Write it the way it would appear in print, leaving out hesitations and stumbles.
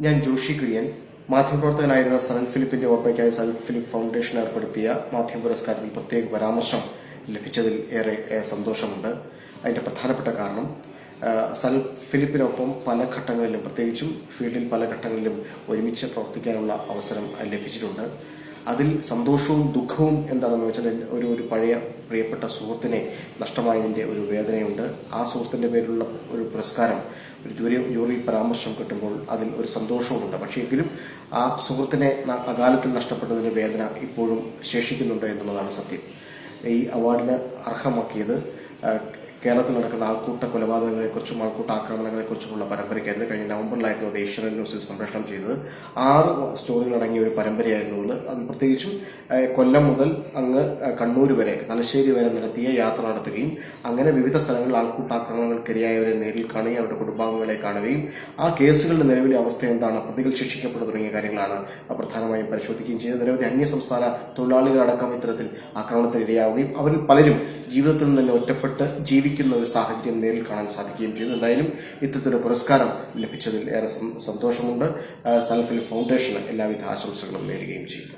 ഞാൻ ജോഷി കുര്യൻ. മാധ്യമപ്രവർത്തകനായിരുന്ന സനൽ ഫിലിപ്പിന്റെ ഓർമ്മയ്ക്കായി Sanal Philip foundation ഏർപ്പെടുത്തിയ മാധ്യമ പുരസ്കാരത്തിൽ പ്രത്യേക പരാമർശം ലഭിച്ചതിൽ ഏറെ സന്തോഷമുണ്ട്. അതിന്റെ പ്രധാനപ്പെട്ട കാരണം സനൽ ഫിലിപ്പിനൊപ്പം പല ഘട്ടങ്ങളിലും, പ്രത്യേകിച്ചും ഫീൽഡിൽ പല ഘട്ടങ്ങളിലും ഒരുമിച്ച് പ്രവർത്തിക്കാനുള്ള അവസരം ലഭിച്ചിട്ടുണ്ട്. അതിൽ സന്തോഷവും ദുഃഖവും എന്താണെന്ന് വെച്ചാൽ ഒരു പഴയ പ്രിയപ്പെട്ട സുഹൃത്തിനെ നഷ്ടമായതിൻ്റെ ഒരു വേദനയുണ്ട്. ആ സുഹൃത്തിൻ്റെ പേരിലുള്ള ഒരു പുരസ്കാരം, ഒരു ജൂറി പരാമർശം കിട്ടുമ്പോൾ അതിൽ ഒരു സന്തോഷവുമുണ്ട്. പക്ഷേ എങ്കിലും ആ സുഹൃത്തിനെ അകാലത്തിൽ നഷ്ടപ്പെട്ടതിൻ്റെ വേദന ഇപ്പോഴും ശേഷിക്കുന്നുണ്ട് എന്നുള്ളതാണ് സത്യം. ഈ അവാർഡിന് അർഹമാക്കിയത് കേരളത്തിൽ നടക്കുന്ന ആൾക്കൂട്ട കൊലപാതകങ്ങളെക്കുറിച്ചും ആൾക്കൂട്ട ആക്രമണങ്ങളെക്കുറിച്ചുമുള്ള പരമ്പരയ്ക്കായിരുന്നു. കഴിഞ്ഞ നവംബറിലായിരുന്നു അത് ഏഷ്യാനെറ്റ് ന്യൂസിൽ സംപ്രേഷണം ചെയ്തത്. 6 സ്റ്റോറികളടങ്ങിയ ഒരു പരമ്പരയായിരുന്നുള്ളത്. അതിൽ പ്രത്യേകിച്ചും കൊല്ലം മുതൽ അങ്ങ് കണ്ണൂർ വരെ, തലശ്ശേരി വരെ നടത്തിയ യാത്ര നടത്തുകയും അങ്ങനെ വിവിധ സ്ഥലങ്ങളിൽ ആൾക്കൂട്ടാക്രമണങ്ങൾക്കിരയായവരെ നേരിൽ കാണുകയും അവരുടെ കുടുംബാംഗങ്ങളെ കാണുകയും ആ കേസുകളുടെ നിലവിലെ അവസ്ഥ എന്താണ്, പ്രതികൾ ശിക്ഷിക്കപ്പെട്ടു തുടങ്ങിയ കാര്യങ്ങളാണ് പ്രധാനമായും പരിശോധിക്കുകയും ചെയ്തത്. നിരവധി അന്യസംസ്ഥാന തൊഴിലാളികളടക്കം ഇത്തരത്തിൽ ആക്രമണത്തിന് ഇരയാവുകയും അവരിൽ പലരും ജീവിതത്തിൽ നിന്ന് തന്നെ ഒറ്റപ്പെട്ട് ജീവിക്കുന്ന ഒരു സാഹചര്യം നേരിൽ കാണാൻ സാധിക്കുകയും ചെയ്തു. എന്തായാലും ഇത്തരത്തിലൊരു പുരസ്കാരം ലഭിച്ചതിൽ ഏറെ സന്തോഷമുണ്ട്. സനൽ ഫിലിപ്പ് ഫൗണ്ടേഷന് എല്ലാവിധ ആശംസകളും നേരുകയും ചെയ്യുന്നു.